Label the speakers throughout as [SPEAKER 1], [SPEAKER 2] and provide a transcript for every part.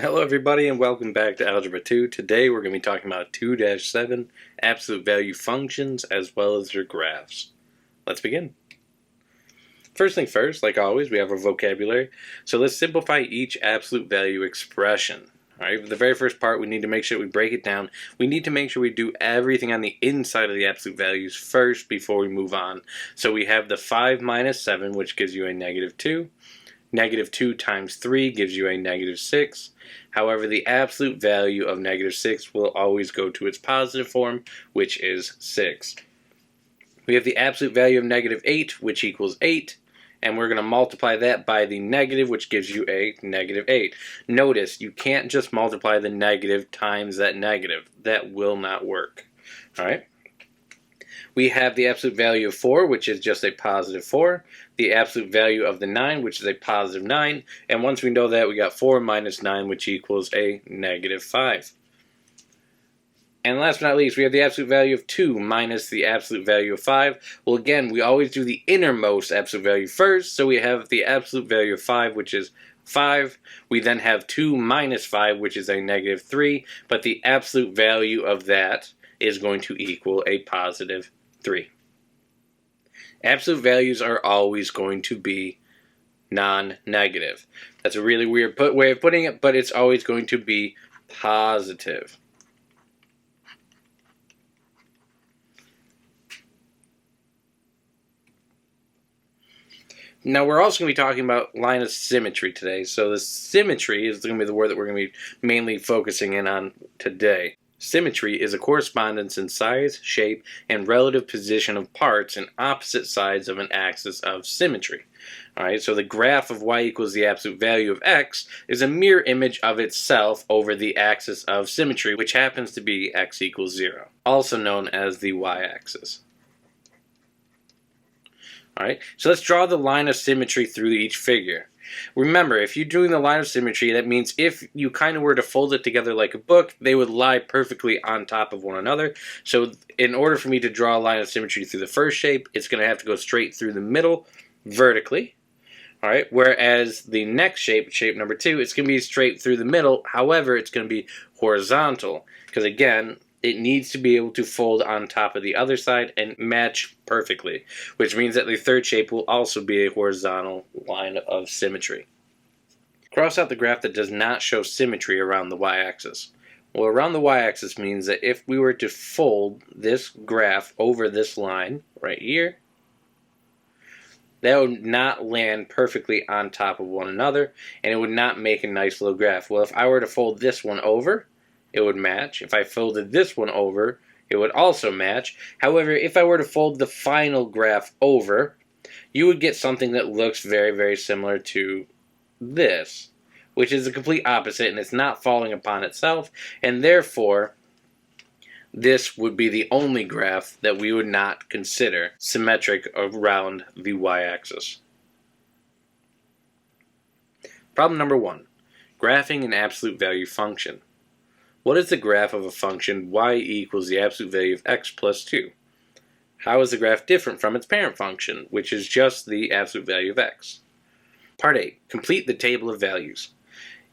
[SPEAKER 1] Hello everybody and welcome back to Algebra 2. Today we're going to be talking about 2-7 absolute value functions as well as their graphs. Let's begin. First thing first, like always, we have our vocabulary. So let's simplify each absolute value expression. Alright, the very first part, we need to make sure we break it down. We need to make sure we do everything on the inside of the absolute values first before we move on. So we have the 5 minus 7, which gives you a -2. -2 times 3 gives you a -6. However, the absolute value of -6 will always go to its positive form, which is 6. We have the absolute value of -8, which equals 8. And we're going to multiply that by the negative, which gives you a -8. Notice, you can't just multiply the negative times that negative. That will not work. Alright? We have the absolute value of 4, which is just a positive 4. The absolute value of the 9, which is a positive 9. And once we know that, we got 4 minus 9, which equals a -5. And last but not least, we have the absolute value of 2 minus the absolute value of 5. Well, again, we always do the innermost absolute value first. So we have the absolute value of 5, which is 5. We then have 2 minus 5, which is a -3. But the absolute value of that is going to equal a positive 3. Absolute values are always going to be non-negative. That's a really weird way of putting it, but it's always going to be positive. Now we're also going to be talking about line of symmetry today. So the symmetry is going to be the word that we're going to be mainly focusing in on today. Symmetry is a correspondence in size, shape, and relative position of parts in opposite sides of an axis of symmetry. Alright, so the graph of y equals the absolute value of x is a mirror image of itself over the axis of symmetry, which happens to be x equals 0, also known as the y-axis. Alright, so let's draw the line of symmetry through each figure. Remember, if you're doing the line of symmetry, that means if you kind of were to fold it together like a book, they would lie perfectly on top of one another. So in order for me to draw a line of symmetry through the first shape, it's going to have to go straight through the middle vertically. Alright, whereas the next shape, shape number 2, it's going to be straight through the middle. However, it's going to be horizontal. Because again, it needs to be able to fold on top of the other side and match perfectly, which means that the third shape will also be a horizontal line of symmetry. Cross out the graph that does not show symmetry around the y-axis. Well, around the y-axis means that if we were to fold this graph over this line right here, that would not land perfectly on top of one another, and it would not make a nice little graph. Well, if I were to fold this one over, it would match. If I folded this one over, it would also match. However, if I were to fold the final graph over, you would get something that looks very, very similar to this, which is the complete opposite, and it's not falling upon itself, and therefore, this would be the only graph that we would not consider symmetric around the y-axis. Problem number 1. Graphing an absolute value function. What is the graph of a function y equals the absolute value of x plus 2? How is the graph different from its parent function, which is just the absolute value of x? Part 8. Complete the table of values.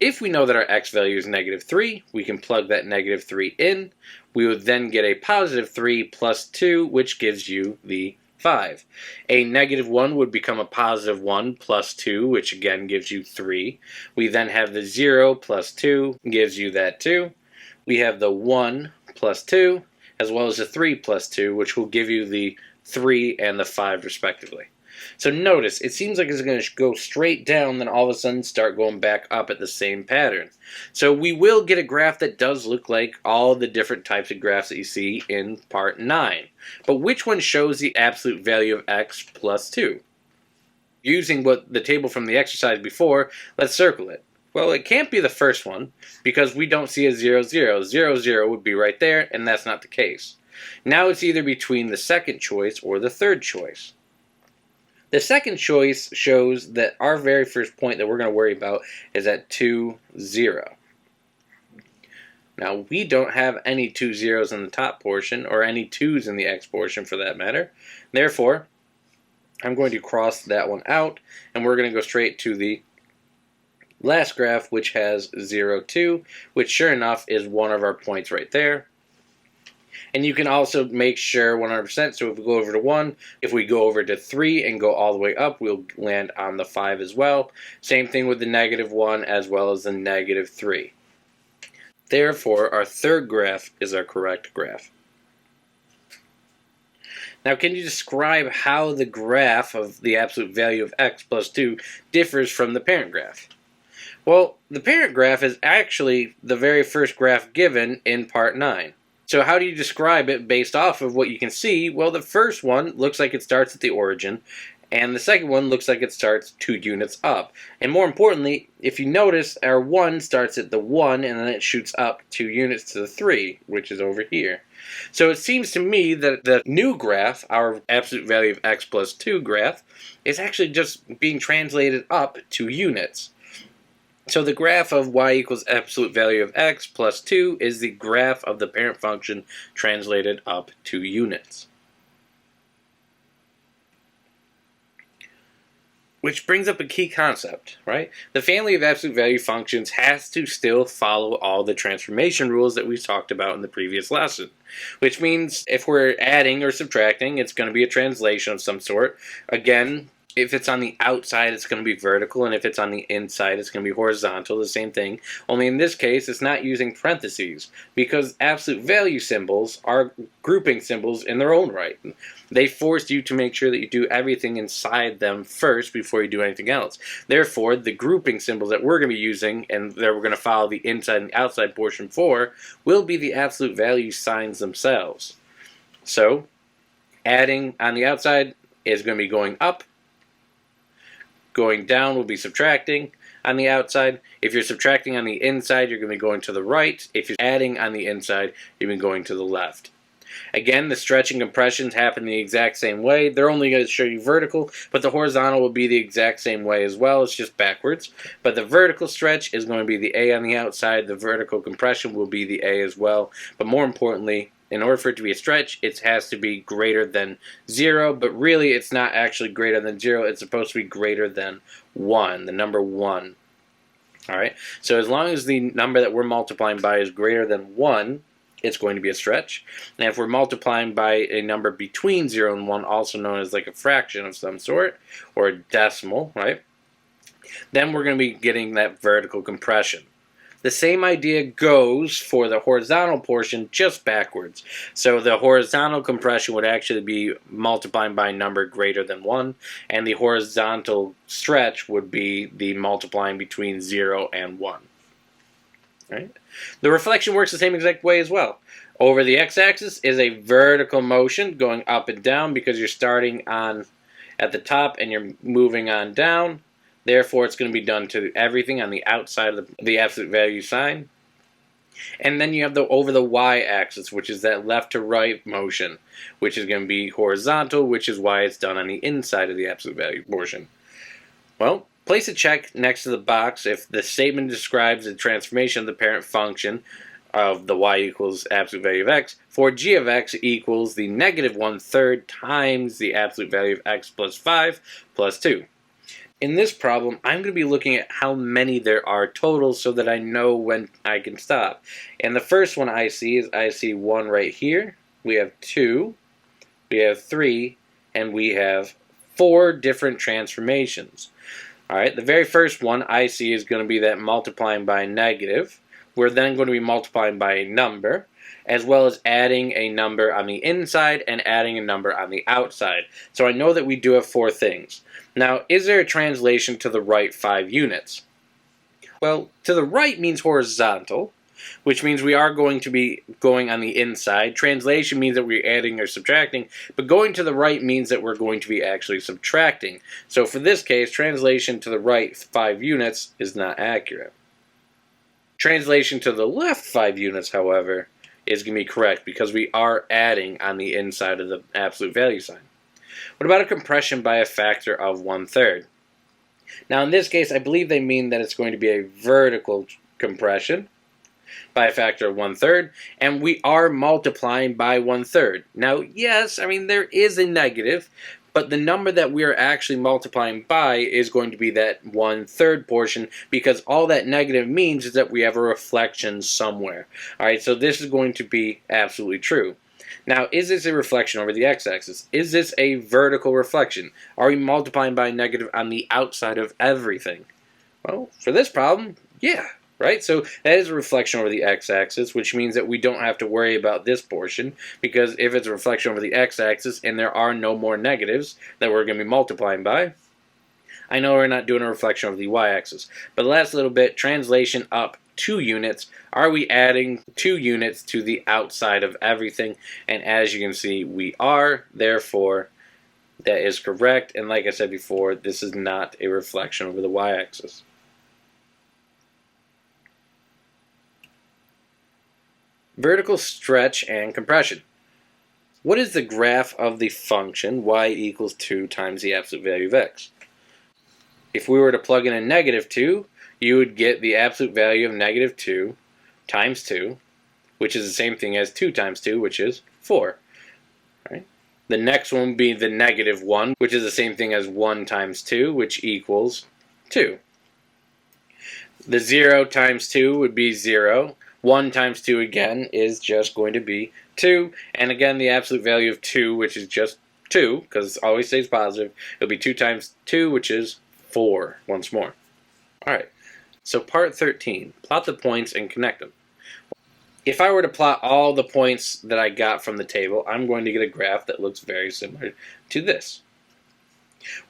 [SPEAKER 1] If we know that our x value is -3, we can plug that -3 in. We would then get a positive 3 plus 2, which gives you the 5. A -1 would become a positive 1 plus 2, which again gives you 3. We then have the 0 plus 2, gives you that 2. We have the 1 plus 2, as well as the 3 plus 2, which will give you the 3 and the 5 respectively. So notice, it seems like it's going to go straight down, then all of a sudden start going back up at the same pattern. So we will get a graph that does look like all the different types of graphs that you see in part 9. But which one shows the absolute value of x plus 2? Using the table from the exercise before, let's circle it. Well, it can't be the first one, because we don't see a 0, 0. 0, 0 would be right there, and that's not the case. Now it's either between the second choice or the third choice. The second choice shows that our very first point that we're going to worry about is at 2, 0. Now, we don't have any 2 zeros in the top portion, or any 2's in the x portion for that matter. Therefore, I'm going to cross that one out, and we're going to go straight to the last graph, which has 0, 2, which sure enough is one of our points right there. And you can also make sure 100%, so if we go over to 1, if we go over to 3 and go all the way up, we'll land on the 5 as well. Same thing with the -1 as well as the -3. Therefore, our third graph is our correct graph. Now, can you describe how the graph of the absolute value of x plus 2 differs from the parent graph? Well, the parent graph is actually the very first graph given in part 9. So how do you describe it based off of what you can see? Well, the first one looks like it starts at the origin, and the second one looks like it starts 2 units up. And more importantly, if you notice, our 1 starts at the 1, and then it shoots up 2 units to the 3, which is over here. So it seems to me that the new graph, our absolute value of x plus 2 graph, is actually just being translated up 2 units. So the graph of y equals absolute value of x plus 2 is the graph of the parent function translated up 2 units. Which brings up a key concept, right? The family of absolute value functions has to still follow all the transformation rules that we talked about in the previous lesson. Which means if we're adding or subtracting, it's going to be a translation of some sort. Again, if it's on the outside, it's going to be vertical, and if it's on the inside, it's going to be horizontal, the same thing. Only in this case, it's not using parentheses, because absolute value symbols are grouping symbols in their own right. They force you to make sure that you do everything inside them first before you do anything else. Therefore, the grouping symbols that we're going to be using, and that we're going to follow the inside and outside portion for, will be the absolute value signs themselves. So, adding on the outside is going to be going up. Going down will be subtracting on the outside. If you're subtracting on the inside, you're going to be going to the right. If you're adding on the inside, you're going to be going to the left. Again, the stretch and compressions happen the exact same way. They're only going to show you vertical, but the horizontal will be the exact same way as well. It's just backwards. But the vertical stretch is going to be the A on the outside. The vertical compression will be the A as well. But more importantly, in order for it to be a stretch, it has to be greater than 0, but really it's not actually greater than 0. It's supposed to be greater than 1, the number 1. Alright, so as long as the number that we're multiplying by is greater than 1, it's going to be a stretch. And if we're multiplying by a number between 0 and 1, also known as like a fraction of some sort, or a decimal, right? Then we're going to be getting that vertical compression. The same idea goes for the horizontal portion, just backwards. So the horizontal compression would actually be multiplying by a number greater than 1, and the horizontal stretch would be the multiplying between 0 and 1. Right? The reflection works the same exact way as well. Over the x-axis is a vertical motion going up and down because you're starting on at the top and you're moving on down. Therefore, it's going to be done to everything on the outside of the absolute value sign. And then you have the over the y-axis, which is that left to right motion, which is going to be horizontal, which is why it's done on the inside of the absolute value portion. Well, place a check next to the box if the statement describes the transformation of the parent function of the y equals absolute value of x, for g of x equals the -1/3 times the absolute value of x plus 5 plus 2. In this problem, I'm going to be looking at how many there are total so that I know when I can stop. And the first one I see is I see 1 right here. We have 2, we have 3, and we have 4 different transformations. Alright, the very first one I see is going to be that multiplying by a negative. We're then going to be multiplying by a number, as well as adding a number on the inside and adding a number on the outside. So I know that we do have 4 things. Now, is there a translation to the right 5 units? Well, to the right means horizontal, which means we are going to be going on the inside. Translation means that we're adding or subtracting, but going to the right means that we're going to be actually subtracting. So for this case, translation to the right 5 units is not accurate. Translation to the left 5 units, however, is going to be correct because we are adding on the inside of the absolute value sign. What about a compression by a factor of 1/3? Now in this case, I believe they mean that it's going to be a vertical compression by a factor of 1/3, and we are multiplying by 1/3. Now yes, I mean there is a negative, but the number that we are actually multiplying by is going to be that 1/3 portion, because all that negative means is that we have a reflection somewhere. Alright, so this is going to be absolutely true. Now, is this a reflection over the x-axis? Is this a vertical reflection? Are we multiplying by a negative on the outside of everything? Well, for this problem, yeah. Right? So that is a reflection over the x-axis, which means that we don't have to worry about this portion, because if it's a reflection over the x-axis and there are no more negatives that we're going to be multiplying by, I know we're not doing a reflection over the y-axis. But the last little bit, translation up 2 units. Are we adding 2 units to the outside of everything? And as you can see, we are. Therefore, that is correct. And like I said before, this is not a reflection over the y-axis. Vertical stretch and compression. What is the graph of the function y equals 2 times the absolute value of x? If we were to plug in a -2, you would get the absolute value of -2 times 2, which is the same thing as 2 times 2, which is 4. Right? The next one would be the -1, which is the same thing as 1 times 2, which equals 2. The 0 times 2 would be 0. 1 times 2 again is just going to be 2. And again, the absolute value of 2, which is just 2, because it always stays positive, it'll be 2 times 2, which is 4 once more. Alright, so part 13. Plot the points and connect them. If I were to plot all the points that I got from the table, I'm going to get a graph that looks very similar to this,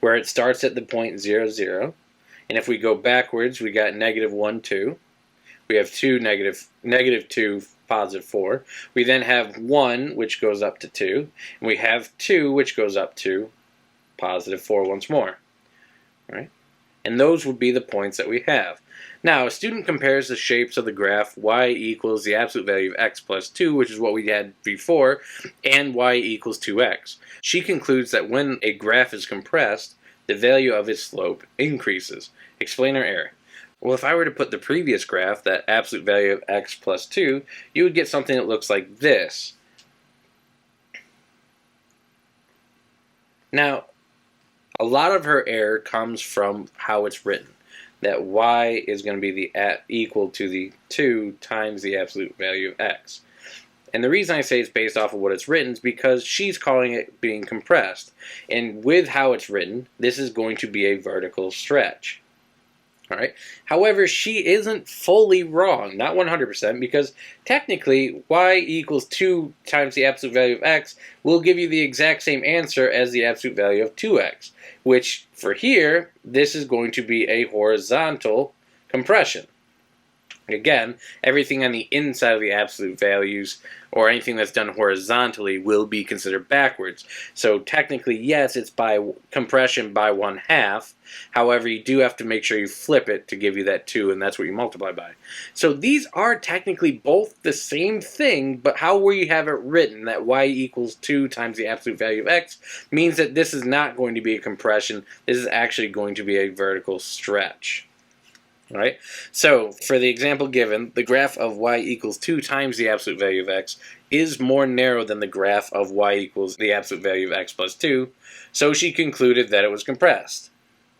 [SPEAKER 1] where it starts at the point 0, 0. And if we go backwards, we got -1, 2. We have 2, -2, positive 4. We then have 1, which goes up to 2. And we have 2, which goes up to positive 4 once more. Right? And those would be the points that we have. Now, a student compares the shapes of the graph y equals the absolute value of x plus 2, which is what we had before, and y equals 2x. She concludes that when a graph is compressed, the value of its slope increases. Explain our error. Well, if I were to put the previous graph, that absolute value of x plus 2, you would get something that looks like this. Now, a lot of her error comes from how it's written, that y is going to be equal to the 2 times the absolute value of x. And the reason I say it's based off of what it's written is because she's calling it being compressed. And with how it's written, this is going to be a vertical stretch. Alright. However, she isn't fully wrong, not 100%, because technically y equals 2 times the absolute value of x will give you the exact same answer as the absolute value of 2x, which for here, this is going to be a horizontal compression. Again, everything on the inside of the absolute values, or anything that's done horizontally, will be considered backwards. So technically, yes, it's by compression by 1/2. However, you do have to make sure you flip it to give you that 2, and that's what you multiply by. So these are technically both the same thing, but how we have it written, that y equals 2 times the absolute value of x, means that this is not going to be a compression. This is actually going to be a vertical stretch. Right? So, for the example given, the graph of y equals 2 times the absolute value of x is more narrow than the graph of y equals the absolute value of x plus 2, so she concluded that it was compressed.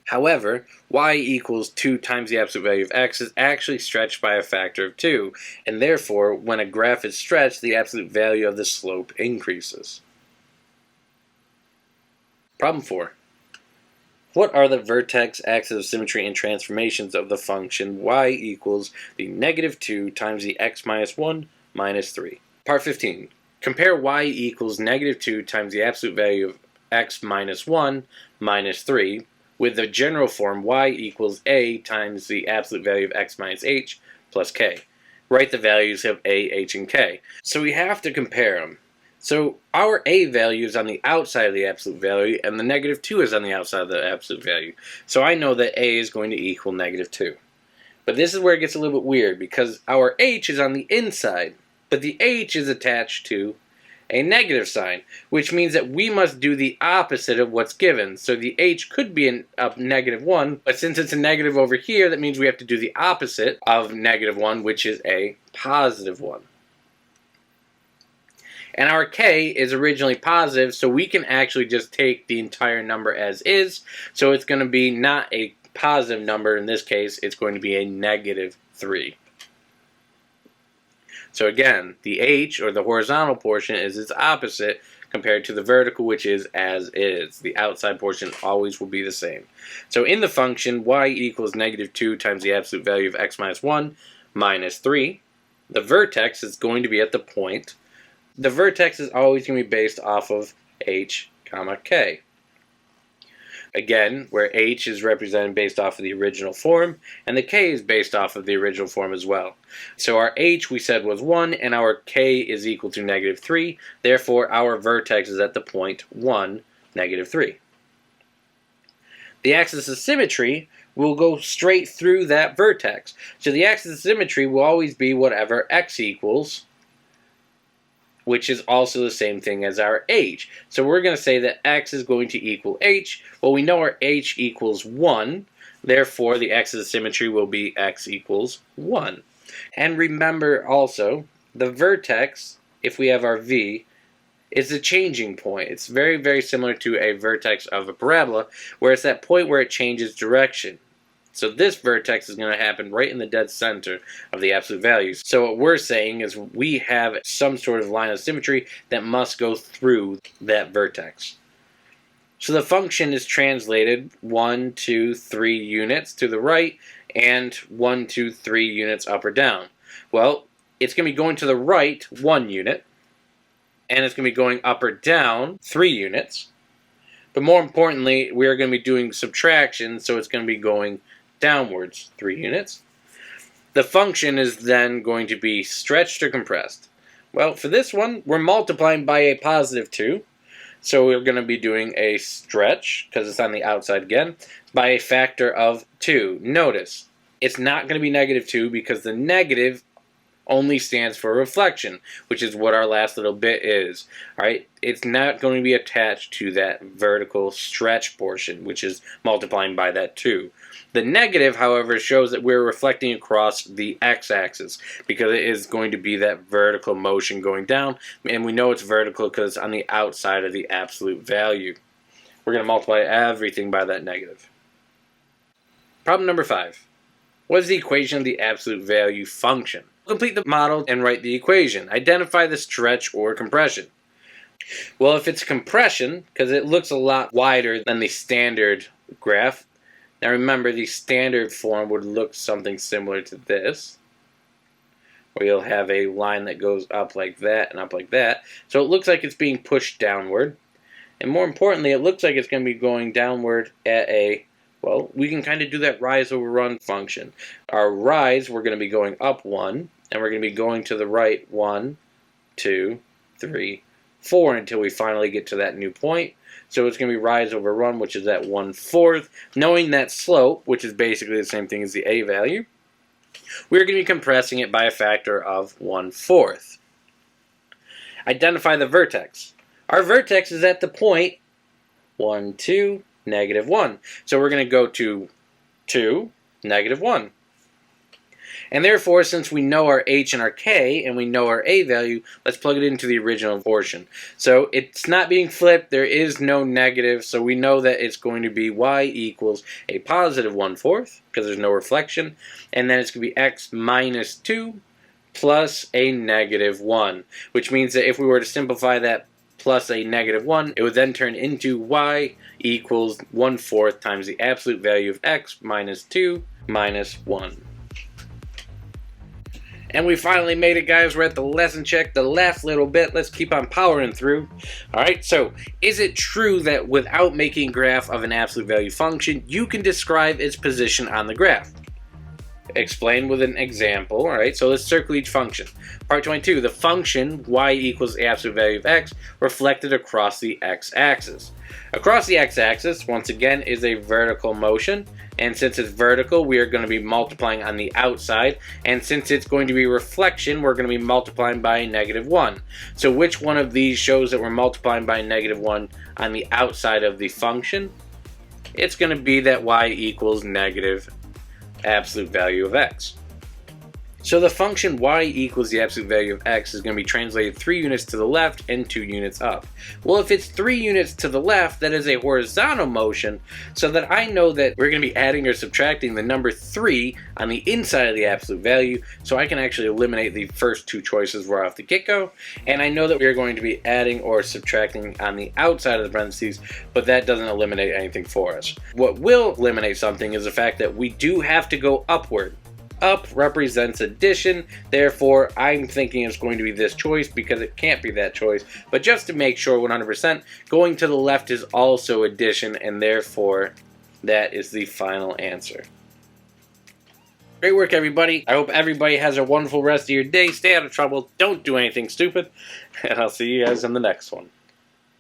[SPEAKER 1] However, y equals 2 times the absolute value of x is actually stretched by a factor of 2, and therefore, when a graph is stretched, the absolute value of the slope increases. Problem 4. What are the vertex axes of symmetry and transformations of the function y equals the -2 times the x minus 1 minus 3? Part 15. Compare y equals -2 times the absolute value of x minus 1 minus 3 with the general form y equals a times the absolute value of x minus h plus k. Write the values of a, h, and k. So we have to compare them. So our a value is on the outside of the absolute value, and the -2 is on the outside of the absolute value. So I know that a is going to equal -2. But this is where it gets a little bit weird, because our h is on the inside, but the h is attached to a negative sign, which means that we must do the opposite of what's given. So the h could be a -1, but since it's a negative over here, that means we have to do the opposite of -1, which is a +1. And our k is originally positive, so we can actually just take the entire number as is. So it's going to be not a positive number in this case, it's going to be a negative 3. So again, the h, or the horizontal portion, is its opposite compared to the vertical, which is as is. The outside portion always will be the same. So in the function, y equals negative 2 times the absolute value of x minus 1 minus 3, the vertex is going to be at the point. The vertex is always going to be based off of h, comma, k. Again, where h is represented based off of the original form, and the k is based off of the original form as well. So our h we said was 1, and our k is equal to negative 3. Therefore, our vertex is at the point 1, negative 3. The axis of symmetry will go straight through that vertex. So the axis of symmetry will always be whatever x equals, which is also the same thing as our h. So we're going to say that x is going to equal h. Well, we know our h equals 1. Therefore, the axis of symmetry will be x equals 1. And remember also, the vertex, if we have our v, is the changing point. It's very, very similar to a vertex of a parabola, where it's that point where it changes direction. So this vertex is going to happen right in the dead center of the absolute values. So what we're saying is we have some sort of line of symmetry that must go through that vertex. So the function is translated 1, 2, 3 units to the right and 1, 2, 3 units up or down. Well, it's going to be going to the right 1 unit, and it's going to be going up or down 3 units. But more importantly, we are going to be doing subtraction, so it's going to be going downwards 3 units. The function is then going to be stretched or compressed. Well, for this one, we're multiplying by a positive 2. So we're going to be doing a stretch, because it's on the outside again, by a factor of 2. Notice, it's not going to be negative 2 because the negative only stands for reflection, which is what our last little bit is. Alright, it's not going to be attached to that vertical stretch portion, which is multiplying by that 2. The negative, however, shows that we're reflecting across the x-axis, because it is going to be that vertical motion going down, and we know it's vertical because it's on the outside of the absolute value. We're going to multiply everything by that negative. Problem number 5. What is the equation of the absolute value function? Complete the model and write the equation. Identify the stretch or compression. Well, if it's compression, because it looks a lot wider than the standard graph. Now remember, the standard form would look something similar to this, where you'll have a line that goes up like that and up like that. So it looks like it's being pushed downward. And more importantly, it looks like it's going to be going downward at a, well, we can kind of do that rise over run function. Our rise, we're going to be going up 1, and we're going to be going to the right 1, 2, 3, 4 until we finally get to that new point. So it's going to be rise over run, which is at 1/4. Knowing that slope, which is basically the same thing as the a value, we're going to be compressing it by a factor of 1/4. Identify the vertex. Our vertex is at the point 1, 2, negative 1. So we're going to go to 2, negative 1. And therefore, since we know our h and our k, and we know our a value, let's plug it into the original portion. So it's not being flipped, there is no negative, so we know that it's going to be y equals a positive 1/4, because there's no reflection, and then it's going to be x minus 2 plus a negative 1, which means that if we were to simplify that plus a negative 1, it would then turn into y equals 1/4 times the absolute value of x minus 2 minus 1. And we finally made it, guys. We're at the lesson check, the last little bit. Let's keep on powering through. Alright, so is it true that without making a graph of an absolute value function, you can describe its position on the graph? Explain with an example. Alright, so let's circle each function. Part 22, the function y equals the absolute value of x reflected across the x-axis. Across the x-axis, once again, is a vertical motion. And since it's vertical, we are going to be multiplying on the outside. And since it's going to be reflection, we're going to be multiplying by negative 1. So which one of these shows that we're multiplying by negative 1 on the outside of the function? It's going to be that y equals negative absolute value of x. So the function y equals the absolute value of x is going to be translated 3 units to the left and 2 units up. Well, if it's 3 units to the left, that is a horizontal motion, so that I know that we're going to be adding or subtracting the number 3 on the inside of the absolute value, so I can actually eliminate the first 2 choices right off the get-go, and I know that we're going to be adding or subtracting on the outside of the parentheses, but that doesn't eliminate anything for us. What will eliminate something is the fact that we do have to go upward. Up represents addition, therefore I'm thinking it's going to be this choice because it can't be that choice. But just to make sure 100%, going to the left is also addition, and therefore that is the final answer. Great work, everybody. I hope everybody has a wonderful rest of your day. Stay out of trouble. Don't do anything stupid. And I'll see you guys in the next one.